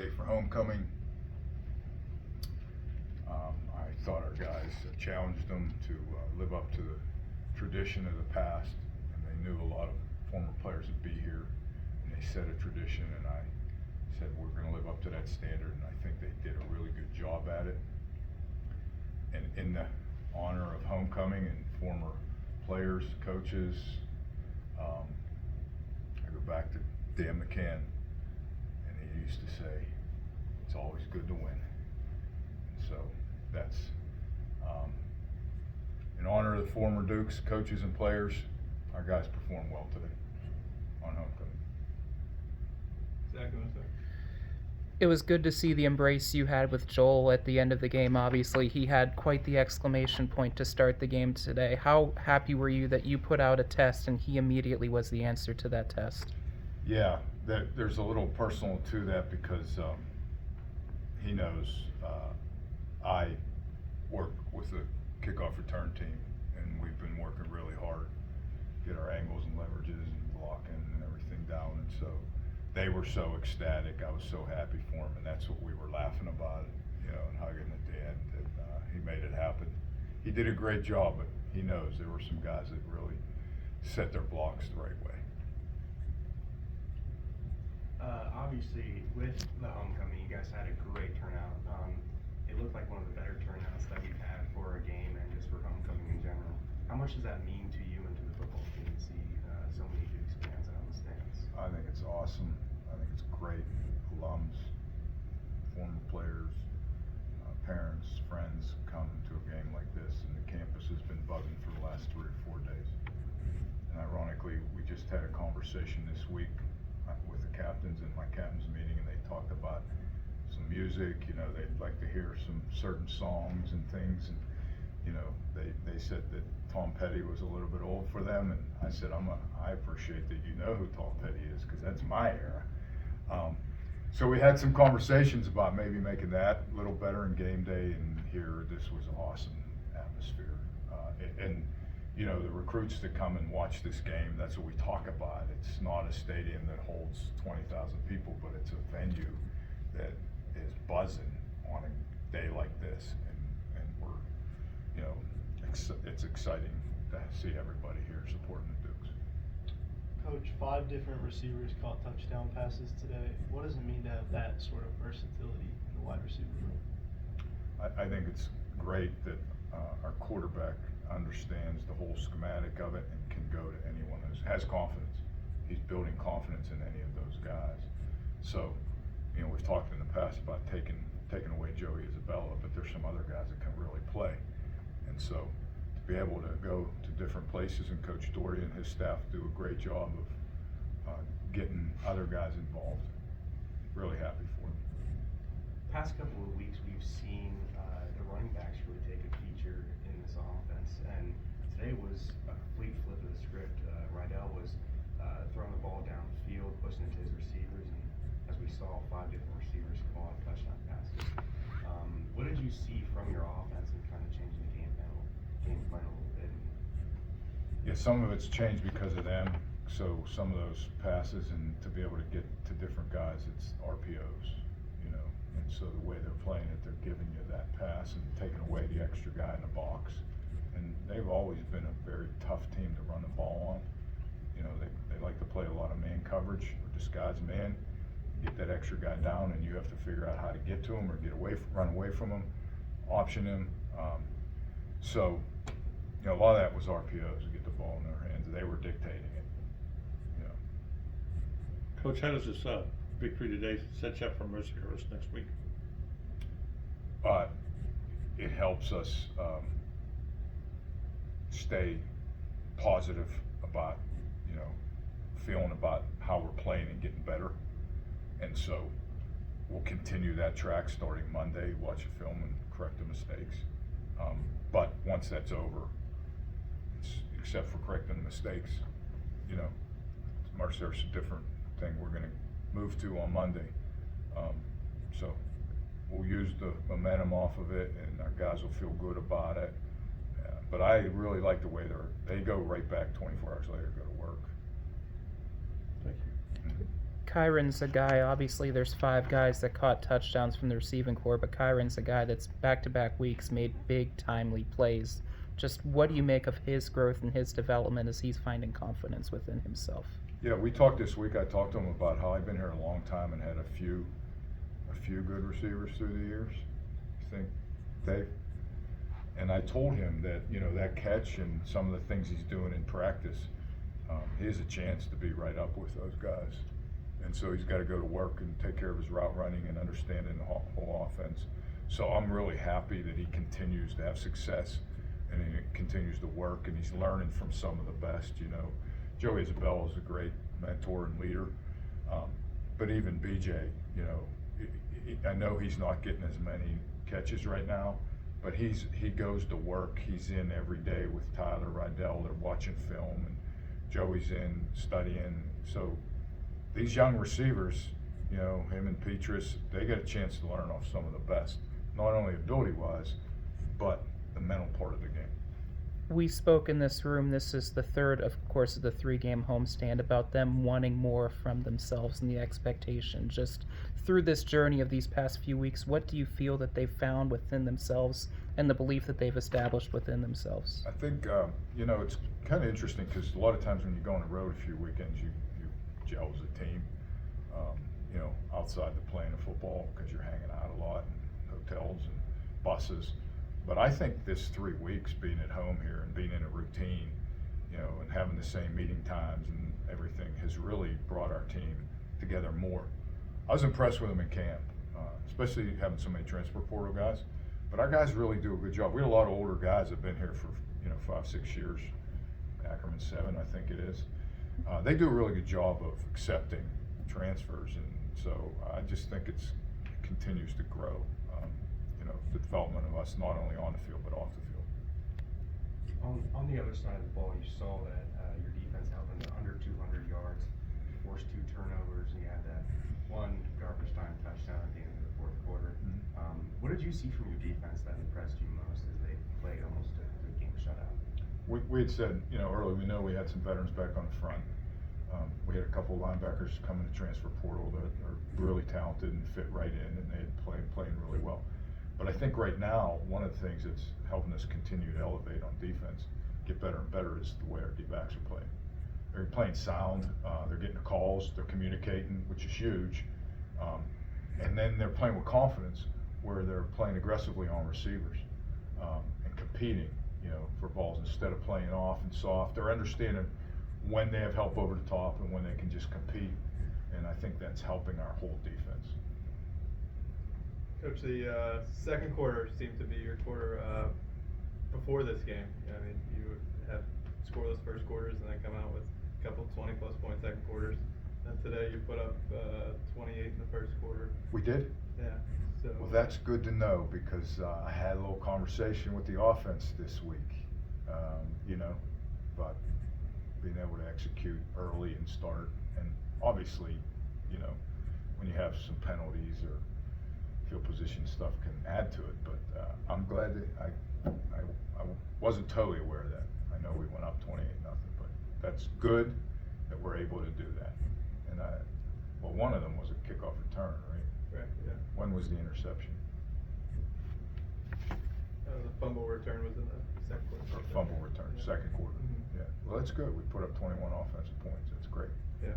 ready for homecoming. I thought our guys challenged them to live up to the tradition of the past, and they knew a lot of former players would be here, and they set a tradition, and I said we're going to live up to that standard, and I think they did a really good job at it. And in the honor of homecoming and former players, coaches, I go back to Dan McCann, and he used to say, it's always good to win. And so that's in honor of the former Dukes, coaches and players. Our guys performed well today on homecoming. Zach, go ahead, sir. It was good to see the embrace you had with Joel at the end of the game. Obviously, he had quite the exclamation point to start the game today. How happy were you that you put out a test and he immediately was the answer to that test? Yeah, there's a little personal to that because he knows I work with the kickoff return team, and we've been working really hard, get our angles and leverages and blocking and everything down, and so they were so ecstatic. I was so happy for him, and that's what we were laughing about, and hugging at the end, that he made it happen. He did a great job, but he knows there were some guys that really set their blocks the right way. Obviously, with the homecoming, you guys had a great turnout. It looked like one of the better turnouts that we've had for a game and just for homecoming in general. How much does that mean to you and to the football team to see so many Dukes fans out in the stands? I think it's awesome. I think it's great. Alums, former players, parents, friends come to a game like this, and the campus has been buzzing for the last 3 or 4 days. And ironically, we just had a conversation this week with the captains in my captain's meeting, and they talked about some music. They'd like to hear some certain songs and things, and they said that Tom Petty was a little bit old for them, and I said I appreciate that you know who Tom Petty is, because that's my era. So we had some conversations about maybe making that a little better in game day, and here this was an awesome atmosphere. And the recruits that come and watch this game, that's what we talk about. It's not a stadium that holds 20,000 people, but it's a venue that is buzzing on a day like this, and we're, it's exciting to see everybody here supporting the Dukes. Coach, 5 different receivers caught touchdown passes today. What does it mean to have that sort of versatility in the wide receiver room? I think it's great that our quarterback understands the whole schematic of it and can go to anyone who has confidence. He's building confidence in any of those guys. So, we've talked in the past about taking away Joey Isabella, but there's some other guys that can really play. And so to be able to go to different places, and Coach Dory and his staff do a great job of getting other guys involved. Really happy for them. Past couple of weeks, we've seen the running backs really take a feature in this offense, and today was a complete flip of the script. Rydell was throwing the ball downfield, pushing it to his receivers, and as we saw, 5 different receivers call out touchdown passes. What did you see from your offense and kind of changing the game plan a little bit? Yeah, some of it's changed because of them. So some of those passes, and to be able to get to different guys, it's RPOs, and so the way they're playing it, they're giving you that pass and taking away the extra guy in the box. And they've always been a very tough team to run the ball on. They like to play a lot of man coverage or disguise man. Get that extra guy down, and you have to figure out how to get to him or run away from him, option him. So, a lot of that was RPOs to get the ball in their hands. They were dictating it. Coach, how does this victory today set you up for Mercyhurst next week? It helps us stay positive about, feeling about how we're playing and getting better. And so we'll continue that track starting Monday, watch a film and correct the mistakes. But once that's over, except for correcting the mistakes, Mercyhurst's a different thing we're going to move to on Monday. So we'll use the momentum off of it, and our guys will feel good about it. But I really like the way they go right back 24 hours later, go to work. Thank you. Kyron's a guy, obviously there's 5 guys that caught touchdowns from the receiving corps, but Kyron's a guy that's back-to-back weeks made big, timely plays. Just what do you make of his growth and his development as he's finding confidence within himself? Yeah, we talked this week. I talked to him about how I've been here a long time and had a few good receivers through the years. You think, Dave? And I told him that, you know, that catch and some of the things he's doing in practice, he has a chance to be right up with those guys. And so he's got to go to work and take care of his route running and understanding the whole offense. So I'm really happy that he continues to have success and he continues to work and he's learning from some of the best, you know. Joey Isabella is a great mentor and leader. But even BJ, you know, I know he's not getting as many catches right now, but he goes to work. He's in every day with Tyler Rydell. They're watching film, and Joey's in studying. So these young receivers, you know, him and Petrus, they get a chance to learn off some of the best, not only ability-wise, but the mental part of the game. We spoke in this room, this is the third, of course, of the 3-game homestand, about them wanting more from themselves and the expectation. Just through this journey of these past few weeks, what do you feel that they've found within themselves and the belief that they've established within themselves? I think, you know, it's kind of interesting because a lot of times when you go on the road a few weekends, you gel as a team, you know, outside the playing of football because you're hanging out a lot in hotels and buses. But I think this 3 weeks being at home here and being in a routine, you know, and having the same meeting times and everything has really brought our team together more. I was impressed with them in camp, especially having so many transfer portal guys. But our guys really do a good job. We had a lot of older guys that have been here for, you know, 5-6 years. Ackerman 7, I think it is. They do a really good job of accepting transfers, and so I just think it continues to grow. You know, the development of us not only on the field but off the field. On the other side of the ball, you saw that your defense held them to under 200 yards, forced 2 turnovers, and you had that 1 garbage time touchdown at the end of the 4th quarter. Mm-hmm. What did you see from your defense that impressed you most as they played almost a game shutout? We had said, you know, earlier, we know we had some veterans back on the front. We had a couple of linebackers coming to transfer portal that are really talented and fit right in, and they had playing really well. But I think right now, one of the things that's helping us continue to elevate on defense, get better and better, is the way our D-backs are playing. They're playing sound, they're getting the calls, they're communicating, which is huge. And then they're playing with confidence, where they're playing aggressively on receivers and competing, you know, for balls instead of playing off and soft. They're understanding when they have help over the top and when they can just compete. And I think that's helping our whole defense. Coach, the second quarter seemed to be your quarter before this game. I mean, you have scoreless first quarters and then come out with a couple 20-plus point second quarters. And today you put up 28 in the first quarter. We did? Yeah. So. Well, that's good to know because I had a little conversation with the offense this week, you know, but being able to execute early and start, and obviously, you know, when you have some penalties or field position stuff can add to it, but I'm glad that I wasn't totally aware of that. I know we went up 28-0, but that's good that we're able to do that. And well, one of them was a kickoff return, right? Right, yeah. When was the interception? The fumble return was in the second quarter. Or fumble return, Yeah. second quarter. Mm-hmm. Yeah, well, that's good. We put up 21 offensive points. That's great. Yeah.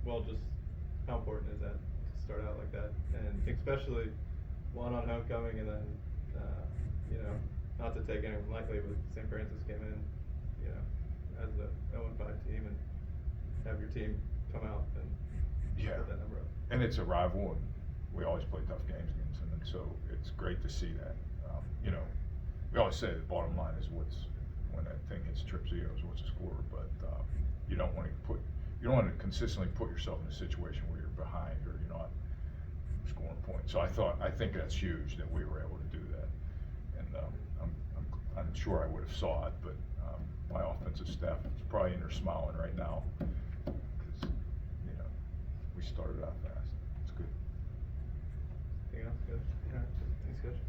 Well, just how important is that to start out like that? And especially one on homecoming, and then, you know, not to take anyone lightly, but St. Francis came in, you know, as the 0-5 team, and have your team come out and Yeah. put that number up. And it's a rival, and we always play tough games against them, and so it's great to see that. You know, we always say the bottom line is when that thing hits trip zeros, what's the score? But you don't want to consistently put yourself in a situation where you're behind or you're not scoring points. So I think that's huge that we were able to do that, and I'm sure I would have saw it, but my offensive staff is probably in there smiling right now because you know we started out fast. It's good. Anything else, Coach? All right. Thanks, Coach.